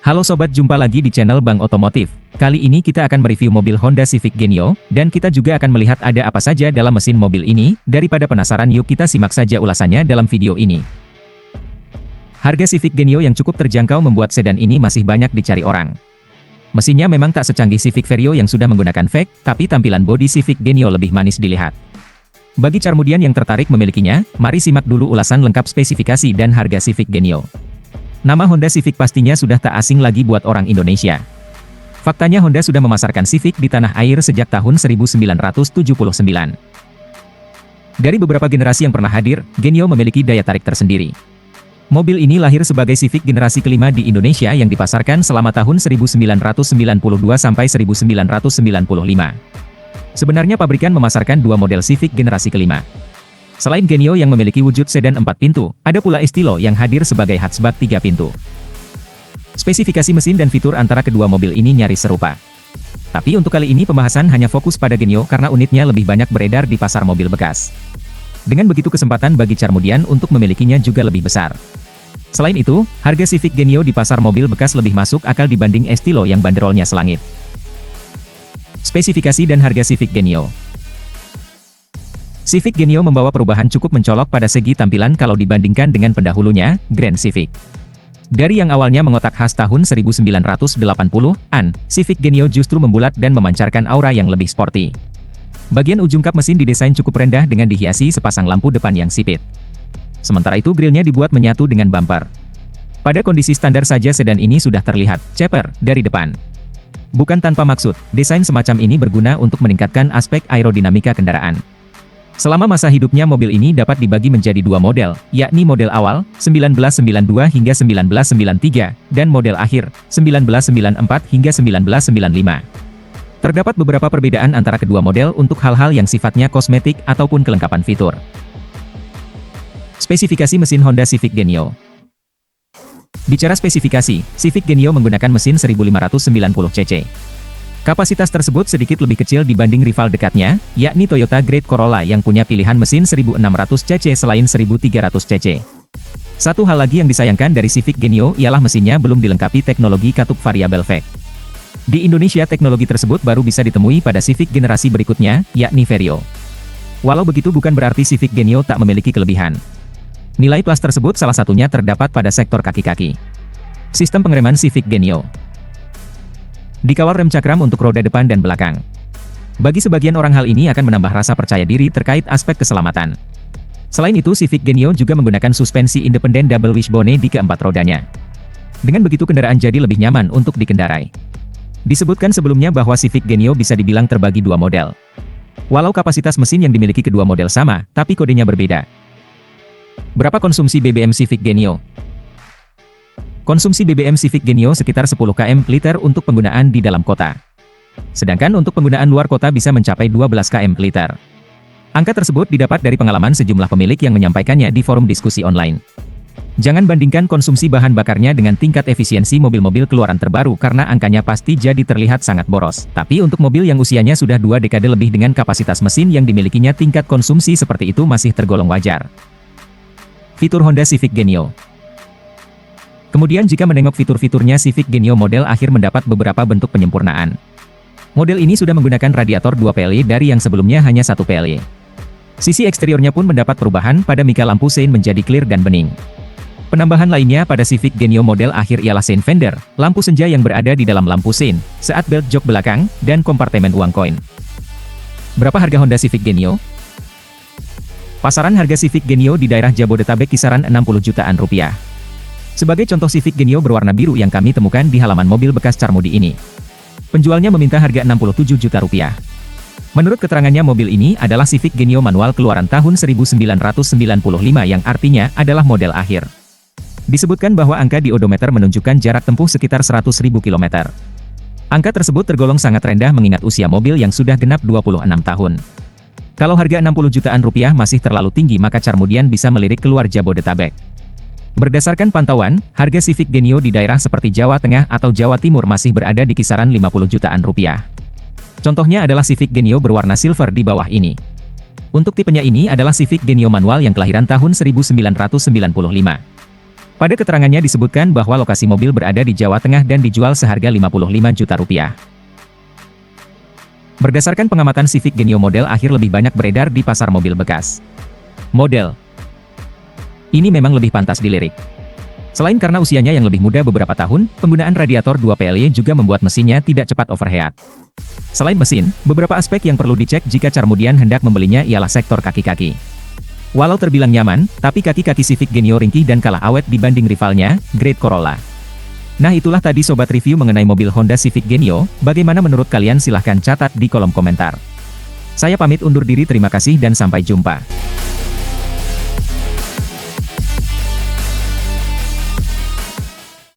Halo sobat, jumpa lagi di channel Bang Otomotif. Kali ini kita akan mereview mobil Honda Civic Genio, dan kita juga akan melihat ada apa saja dalam mesin mobil ini. Daripada penasaran, yuk kita simak saja ulasannya dalam video ini. Harga Civic Genio yang cukup terjangkau membuat sedan ini masih banyak dicari orang. Mesinnya memang tak secanggih Civic Vario yang sudah menggunakan VEC, tapi tampilan bodi Civic Genio lebih manis dilihat. Bagi carmudian yang tertarik memilikinya, mari simak dulu ulasan lengkap spesifikasi dan harga Civic Genio. Nama Honda Civic pastinya sudah tak asing lagi buat orang Indonesia. Faktanya Honda sudah memasarkan Civic di tanah air sejak tahun 1979. Dari beberapa generasi yang pernah hadir, Genio memiliki daya tarik tersendiri. Mobil ini lahir sebagai Civic generasi kelima di Indonesia yang dipasarkan selama tahun 1992 sampai 1995. Sebenarnya pabrikan memasarkan dua model Civic generasi kelima. Selain Genio yang memiliki wujud sedan 4 pintu, ada pula Estilo yang hadir sebagai hatchback 3 pintu. Spesifikasi mesin dan fitur antara kedua mobil ini nyaris serupa. Tapi untuk kali ini pembahasan hanya fokus pada Genio karena unitnya lebih banyak beredar di pasar mobil bekas. Dengan begitu kesempatan bagi carmudian untuk memilikinya juga lebih besar. Selain itu, harga Civic Genio di pasar mobil bekas lebih masuk akal dibanding Estilo yang banderolnya selangit. Spesifikasi dan harga Civic Genio. Civic Genio membawa perubahan cukup mencolok pada segi tampilan kalau dibandingkan dengan pendahulunya, Grand Civic. Dari yang awalnya mengotak khas tahun 1980-an, Civic Genio justru membulat dan memancarkan aura yang lebih sporty. Bagian ujung kap mesin didesain cukup rendah dengan dihiasi sepasang lampu depan yang sipit. Sementara itu grillnya dibuat menyatu dengan bumper. Pada kondisi standar saja sedan ini sudah terlihat ceper dari depan. Bukan tanpa maksud, desain semacam ini berguna untuk meningkatkan aspek aerodinamika kendaraan. Selama masa hidupnya mobil ini dapat dibagi menjadi dua model, yakni model awal, 1992 hingga 1993, dan model akhir, 1994 hingga 1995. Terdapat beberapa perbedaan antara kedua model untuk hal-hal yang sifatnya kosmetik ataupun kelengkapan fitur. Spesifikasi mesin Honda Civic Genio. Bicara spesifikasi, Civic Genio menggunakan mesin 1590 cc. Kapasitas tersebut sedikit lebih kecil dibanding rival dekatnya, yakni Toyota Great Corolla yang punya pilihan mesin 1600 cc selain 1300 cc. Satu hal lagi yang disayangkan dari Civic Genio ialah mesinnya belum dilengkapi teknologi katup variabel VEC. Di Indonesia teknologi tersebut baru bisa ditemui pada Civic generasi berikutnya, yakni Vario. Walau begitu bukan berarti Civic Genio tak memiliki kelebihan. Nilai plus tersebut salah satunya terdapat pada sektor kaki-kaki. Sistem pengereman Civic Genio. Dikawal rem cakram untuk roda depan dan belakang. Bagi sebagian orang hal ini akan menambah rasa percaya diri terkait aspek keselamatan. Selain itu Civic Genio juga menggunakan suspensi independen double wishbone di keempat rodanya. Dengan begitu kendaraan jadi lebih nyaman untuk dikendarai. Disebutkan sebelumnya bahwa Civic Genio bisa dibilang terbagi dua model. Walau kapasitas mesin yang dimiliki kedua model sama, tapi kodenya berbeda. Berapa konsumsi BBM Civic Genio? Konsumsi BBM Civic Genio sekitar 10 km/liter untuk penggunaan di dalam kota. Sedangkan untuk penggunaan luar kota bisa mencapai 12 km/liter. Angka tersebut didapat dari pengalaman sejumlah pemilik yang menyampaikannya di forum diskusi online. Jangan bandingkan konsumsi bahan bakarnya dengan tingkat efisiensi mobil-mobil keluaran terbaru karena angkanya pasti jadi terlihat sangat boros. Tapi untuk mobil yang usianya sudah 2 dekade lebih dengan kapasitas mesin yang dimilikinya tingkat konsumsi seperti itu masih tergolong wajar. Fitur Honda Civic Genio. Kemudian jika menengok fitur-fiturnya, Civic Genio model akhir mendapat beberapa bentuk penyempurnaan. Model ini sudah menggunakan radiator 2 PLY dari yang sebelumnya hanya 1 PLY. Sisi eksteriornya pun mendapat perubahan pada mika lampu sein menjadi clear dan bening. Penambahan lainnya pada Civic Genio model akhir ialah sein fender, lampu senja yang berada di dalam lampu sein, saat belt jok belakang, dan kompartemen uang koin. Berapa harga Honda Civic Genio? Pasaran harga Civic Genio di daerah Jabodetabek kisaran 60 jutaan rupiah. Sebagai contoh Civic Genio berwarna biru yang kami temukan di halaman mobil bekas Carmudi ini. Penjualnya meminta harga 67 juta rupiah. Menurut keterangannya mobil ini adalah Civic Genio manual keluaran tahun 1995 yang artinya adalah model akhir. Disebutkan bahwa angka di odometer menunjukkan jarak tempuh sekitar 100.000 km. Angka tersebut tergolong sangat rendah mengingat usia mobil yang sudah genap 26 tahun. Kalau harga 60 jutaan rupiah masih terlalu tinggi maka carmudian bisa melirik keluar Jabodetabek. Berdasarkan pantauan, harga Civic Genio di daerah seperti Jawa Tengah atau Jawa Timur masih berada di kisaran 50 jutaan rupiah. Contohnya adalah Civic Genio berwarna silver di bawah ini. Untuk tipenya ini adalah Civic Genio manual yang kelahiran tahun 1995. Pada keterangannya disebutkan bahwa lokasi mobil berada di Jawa Tengah dan dijual seharga 55 juta rupiah. Berdasarkan pengamatan Civic Genio model akhir lebih banyak beredar di pasar mobil bekas. Model ini memang lebih pantas dilirik. Selain karena usianya yang lebih muda beberapa tahun, penggunaan radiator 2 PLY juga membuat mesinnya tidak cepat overheat. Selain mesin, beberapa aspek yang perlu dicek jika Carmudian hendak membelinya ialah sektor kaki-kaki. Walau terbilang nyaman, tapi kaki-kaki Civic Genio ringkih dan kalah awet dibanding rivalnya, Great Corolla. Nah itulah tadi sobat review mengenai mobil Honda Civic Genio, bagaimana menurut kalian silahkan catat di kolom komentar. Saya pamit undur diri, terima kasih dan sampai jumpa.